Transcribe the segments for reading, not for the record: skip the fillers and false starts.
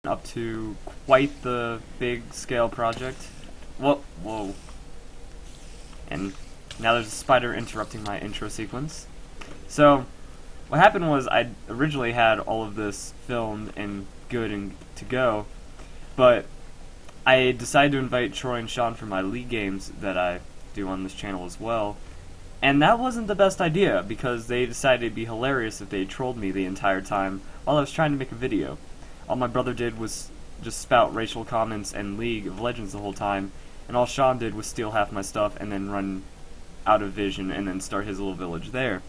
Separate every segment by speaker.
Speaker 1: Up to quite the big scale project. Whoa. And now there's a spider interrupting my intro sequence. So, what happened was I originally had all of this filmed and good and to go, but I decided to invite Troy and Sean for my League games that I do on this channel as well. And that wasn't the best idea, because they decided it'd be hilarious if they trolled me the entire time while I was trying to make a video. All my brother did was just spout racial comments and League of Legends the whole time, and all Sean did was steal half my stuff and then run out of vision and then start his little village there.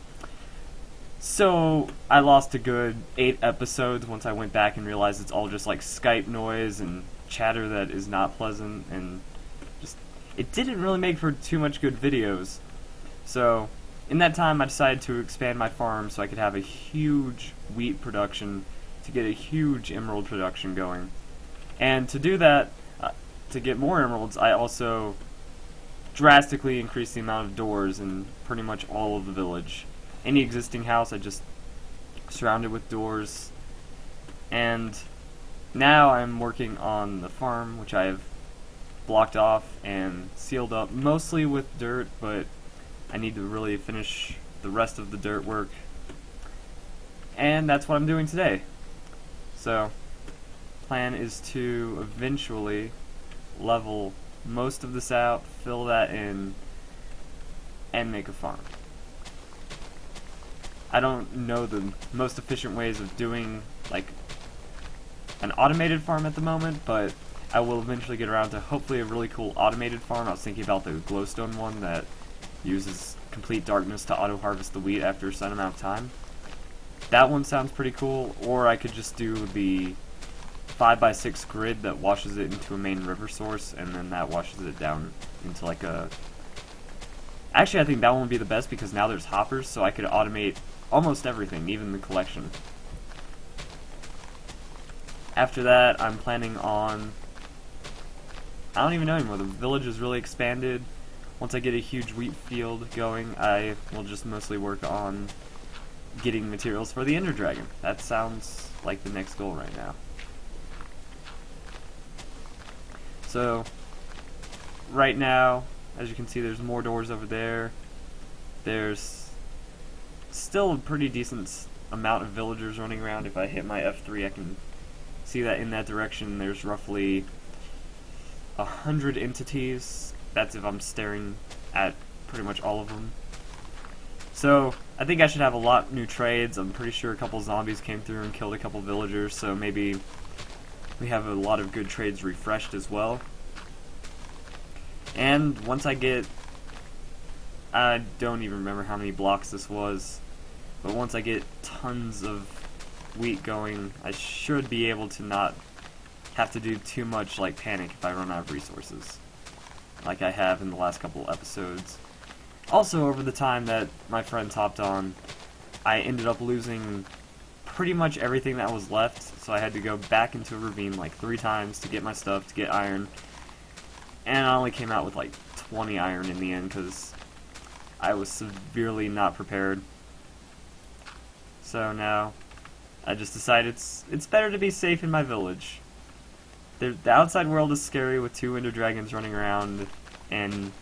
Speaker 1: So I lost a good 8 episodes once I went back and realized it's all just like Skype noise and chatter that is not pleasant, and just it didn't really make for too much good videos. So in that time I decided to expand my farm so I could have a huge wheat production to get a huge emerald production going. And to do that, to get more emeralds, I also drastically increased the amount of doors in pretty much all of the village. Any existing house I just surrounded with doors. And now I'm working on the farm, which I have blocked off and sealed up mostly with dirt, but I need to really finish the rest of the dirt work. And that's what I'm doing today. So, plan is to eventually level most of this out, fill that in, and make a farm. I don't know the most efficient ways of doing like an automated farm at the moment, but I will eventually get around to hopefully a really cool automated farm. I was thinking about the glowstone one that uses complete darkness to auto-harvest the wheat after a certain amount of time. That one sounds pretty cool, or I could just do the 5x6 grid that washes it into a main river source, and then that washes it down into like a... Actually, I think that one would be the best because now there's hoppers, so I could automate almost everything, even the collection. After that, I'm planning on... I don't even know anymore. The village is really expanded. Once I get a huge wheat field going, I will just mostly work on getting materials for the Ender Dragon. That sounds like the next goal right now. So, right now, as you can see, there's more doors over there. There's still a pretty decent amount of villagers running around. If I hit my F3, I can see that in that direction there's roughly 100 entities. That's if I'm staring at pretty much all of them. So, I think I should have a lot new trades. I'm pretty sure a couple zombies came through and killed a couple villagers, so maybe we have a lot of good trades refreshed as well. And once I get... I don't even remember how many blocks this was, but once I get tons of wheat going, I should be able to not have to do too much like panic if I run out of resources, like I have in the last couple episodes. Also, over the time that my friends hopped on, I ended up losing pretty much everything that was left, so I had to go back into a ravine like 3 times to get my stuff, to get iron, and I only came out with like 20 iron in the end because I was severely not prepared. So now, I just decided it's better to be safe in my village. The outside world is scary with 2 Ender Dragons running around, and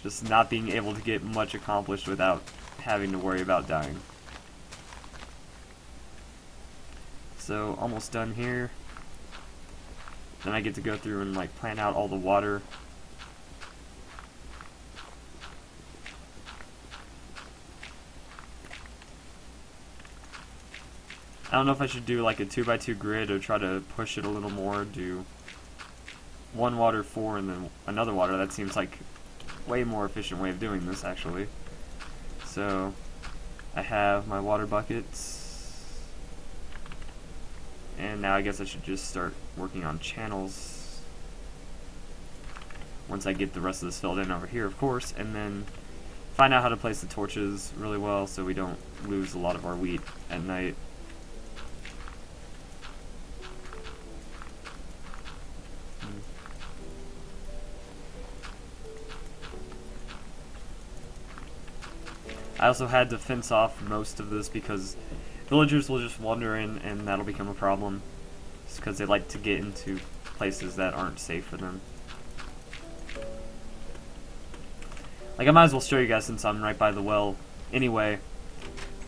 Speaker 1: just not being able to get much accomplished without having to worry about dying. So, almost done here. Then I get to go through and like plan out all the water. I don't know if I should do like a 2x2 grid or try to push it a little more, do 1 water, 4, and then another water. That seems like way more efficient way of doing this, actually. So, I have my water buckets, and now I guess I should just start working on channels once I get the rest of this filled in over here, of course, and then find out how to place the torches really well so we don't lose a lot of our wheat at night. I also had to fence off most of this because villagers will just wander in and that'll become a problem. because they like to get into places that aren't safe for them. Like, I might as well show you guys since I'm right by the well anyway.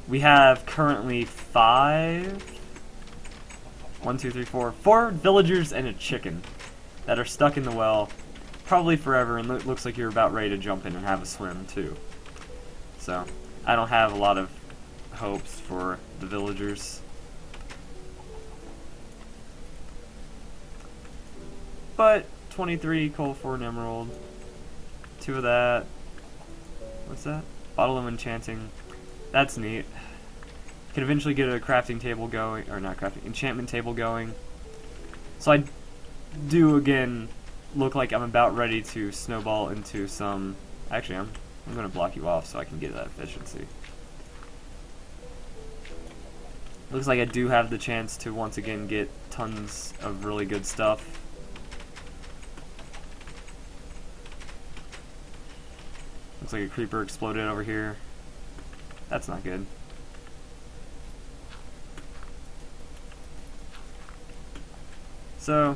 Speaker 1: We have currently 4 villagers and a chicken that are stuck in the well probably forever, and looks like you're about ready to jump in and have a swim too. So I don't have a lot of hopes for the villagers. But 23 coal for an emerald, 2 of that. What's that? Bottle of enchanting. That's neat. Can eventually get a crafting table going, or not crafting, enchantment table going. So I do again look like I'm about ready to snowball into some. Actually, I'm going to block you off so I can get that efficiency. Looks like I do have the chance to once again get tons of really good stuff. Looks like a creeper exploded over here. That's not good. So,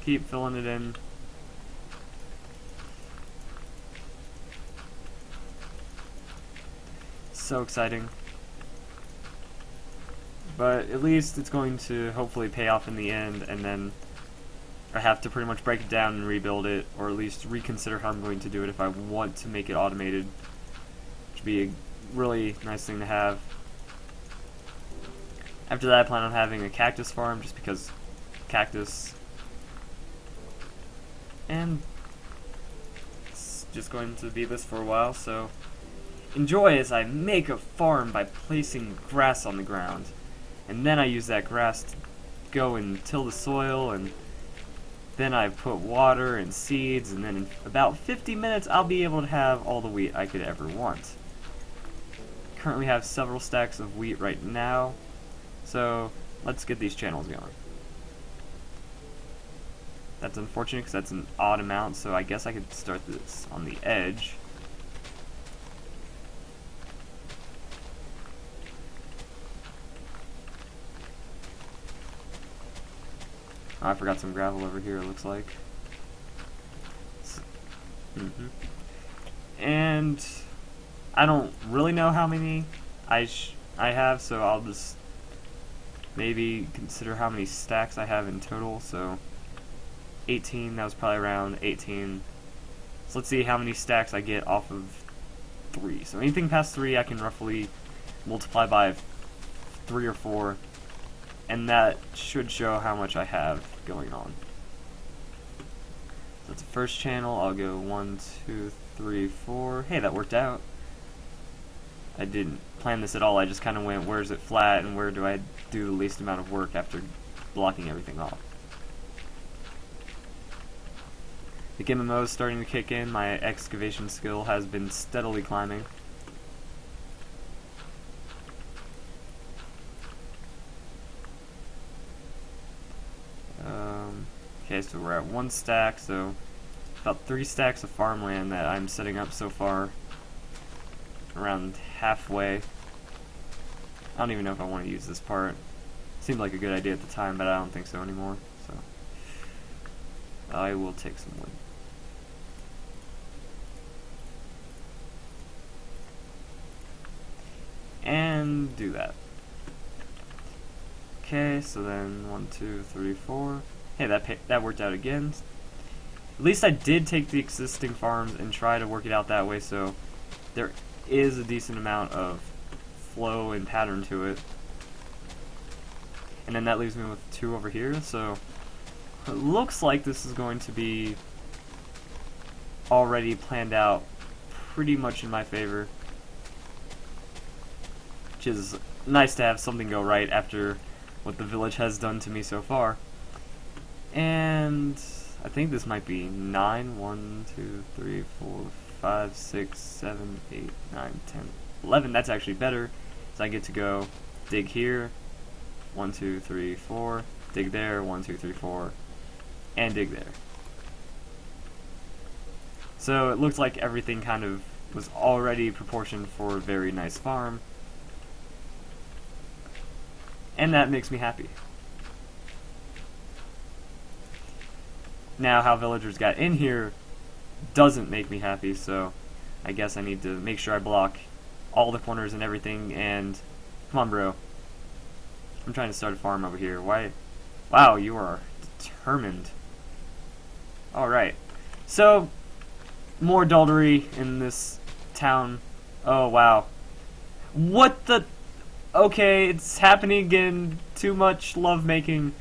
Speaker 1: keep filling it in. So exciting. But at least it's going to hopefully pay off in the end, and then I have to pretty much break it down and rebuild it, or at least reconsider how I'm going to do it if I want to make it automated, which would be a really nice thing to have. After that, I plan on having a cactus farm, just because cactus. And it's just going to be this for a while, so enjoy as I make a farm by placing grass on the ground. And then I use that grass to go and till the soil, and then I put water and seeds, and then in about 50 minutes I'll be able to have all the wheat I could ever want. Currently have several stacks of wheat right now, so let's get these channels going. That's unfortunate because that's an odd amount, so I guess I could start this on the edge. Oh, I forgot some gravel over here, it looks like. And I don't really know how many I have, so I'll just maybe consider how many stacks I have in total. So 18, that was probably around 18. So let's see how many stacks I get off of 3. So anything past 3 I can roughly multiply by 3 or 4, and that should show how much I have going on. So that's the first channel. I'll go 1, 2, 3, 4. Hey, that worked out. I didn't plan this at all. I just kind of went, where's it flat and where do I do the least amount of work after blocking everything off. The MMO is starting to kick in. My excavation skill has been steadily climbing. Okay, so we're at 1 stack, so about 3 stacks of farmland that I'm setting up so far. Around halfway. I don't even know if I want to use this part. Seemed like a good idea at the time, but I don't think so anymore. So I will take some wood. And do that. Okay, so then 1, 2, 3, 4. Hey, that worked out again. At least I did take the existing farms and try to work it out that way, so there is a decent amount of flow and pattern to it. And then that leaves me with 2 over here, so it looks like this is going to be already planned out pretty much in my favor, which is nice to have something go right after what the village has done to me so far. And I think this might be 9. 1, 2, 3, 4, 5, 6, 7, 8, 9, 10, 11. That's actually better, so I get to go dig here. 1, 2, 3, 4. Dig there. 1, 2, 3, 4. And dig there. So it looks like everything kind of was already proportioned for a very nice farm. And that makes me happy. now how villagers got in here doesn't make me happy, so I guess I need to make sure I block all the corners and everything. And come on, bro. I'm trying to start a farm over here. Why? Wow, you are determined. Alright. So, more adultery in this town. Oh, wow. What the... Okay, it's happening again. Too much lovemaking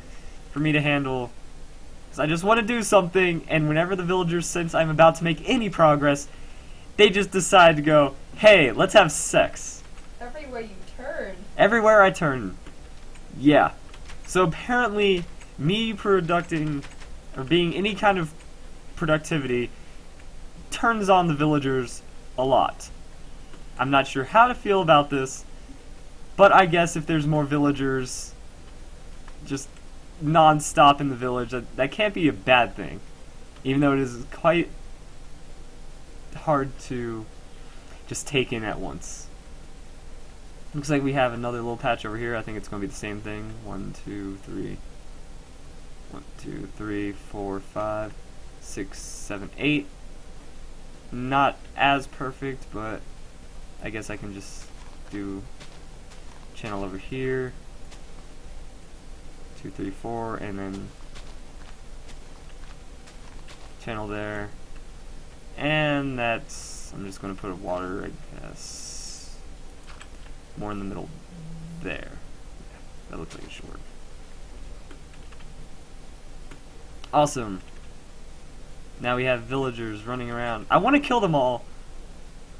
Speaker 1: for me to handle. Because I just want to do something, and whenever the villagers sense I'm about to make any progress, they just decide to go, hey, let's have sex.
Speaker 2: Everywhere you turn.
Speaker 1: Everywhere I turn. Yeah. So apparently, me producing, or being any kind of productivity, turns on the villagers a lot. I'm not sure how to feel about this, but I guess if there's more villagers just non-stop in the village, that can't be a bad thing. Even though it is quite hard to just take in at once. Looks like we have another little patch over here. I think it's going to be the same thing. 1, 2, 3. 1, 2, 3, 4, 5, 6, 7, 8. Not as perfect, but I guess I can just do channel over here. 2, 3, 4, and then channel there. And that's, I'm just going to put a water, I guess, more in the middle there. Yeah, that looks like it should work. Awesome. Now we have villagers running around. I want to kill them all,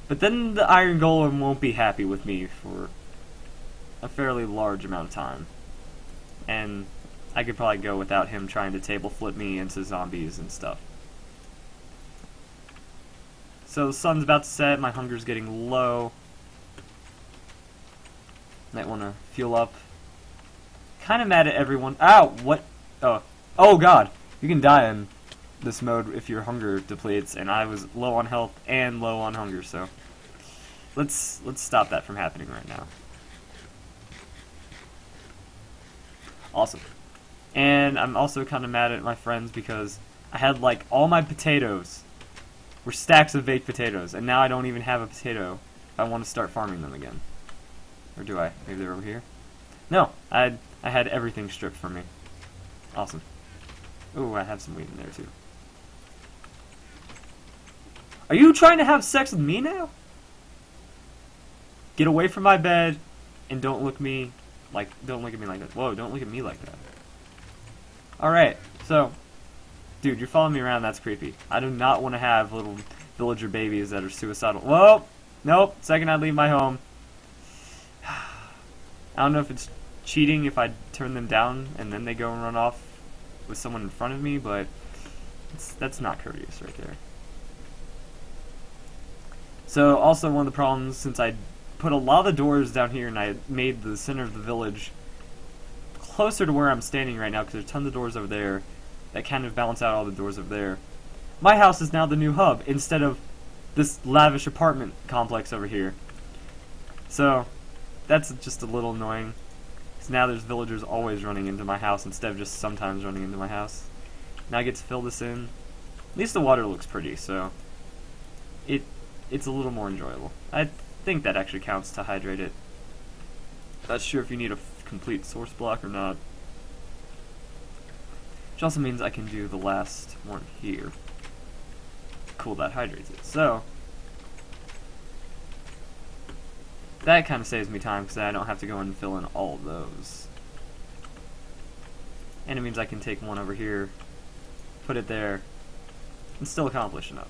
Speaker 1: but then the Iron Golem won't be happy with me for a fairly large amount of time. And I could probably go without him trying to table flip me into zombies and stuff. So the sun's about to set, my hunger's getting low. Might want to fuel up. Kind of mad at everyone. Ow! What? Oh god! You can die in this mode if your hunger depletes, and I was low on health and low on hunger, so let's stop that from happening right now. Awesome. And I'm also kind of mad at my friends because I had like all my potatoes were stacks of baked potatoes, and now I don't even have a potato if I want to start farming them again. Or do I? Maybe they're over here? No, I had everything stripped from me. Awesome. Ooh, I have some wheat in there too. Are you trying to have sex with me now? Get away from my bed and don't look at me like that. Whoa, don't look at me like that. Alright, so dude, you're following me around, that's creepy. I do not want to have little villager babies that are suicidal. Whoa! Nope, second I leave my home. I don't know if it's cheating if I turn them down and then they go and run off with someone in front of me, but that's not courteous right there. So also one of the problems, since I put a lot of the doors down here and I made the center of the village closer to where I'm standing right now, because there's tons of doors over there that kind of balance out all the doors over there. My house is now the new hub instead of this lavish apartment complex over here. So that's just a little annoying, because now there's villagers always running into my house instead of just sometimes running into my house. Now I get to fill this in. At least the water looks pretty, so it's a little more enjoyable. I think that actually counts to hydrate it. Not sure if you need a complete source block or not. Which also means I can do the last one here. Cool, that hydrates it. So that kind of saves me time because I don't have to go and fill in all of those. And it means I can take one over here, put it there, and still accomplish enough.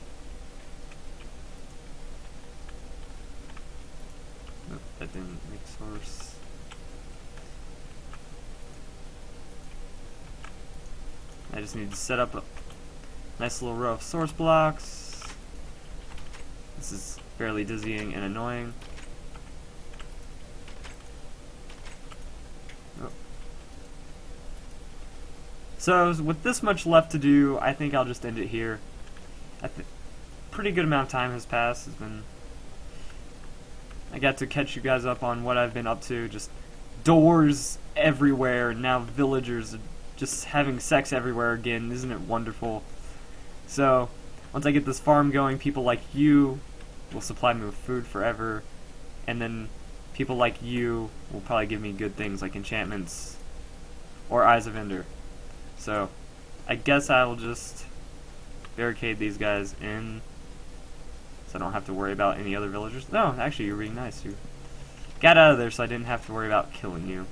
Speaker 1: Nope, that didn't make source. I just need to set up a nice little row of source blocks. This is fairly dizzying and annoying. Oh. So with this much left to do, I think I'll just end it here. Pretty good amount of time has passed. I got to catch you guys up on what I've been up to. Just doors everywhere, and now villagers are just having sex everywhere again. Isn't it wonderful? So, once I get this farm going, people like you will supply me with food forever, and then people like you will probably give me good things like enchantments or Eyes of Ender. So, I guess I will just barricade these guys in so I don't have to worry about any other villagers. No, actually, you're really nice. You got out of there so I didn't have to worry about killing you.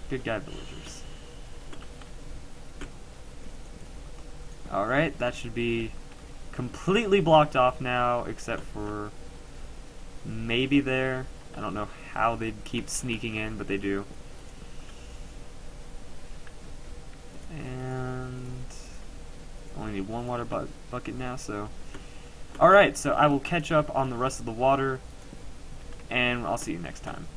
Speaker 1: Good guy, villagers. Alright, that should be completely blocked off now, except for maybe there. I don't know how they'd keep sneaking in, but they do. And only need one water bucket now, so... Alright, so I will catch up on the rest of the water, and I'll see you next time.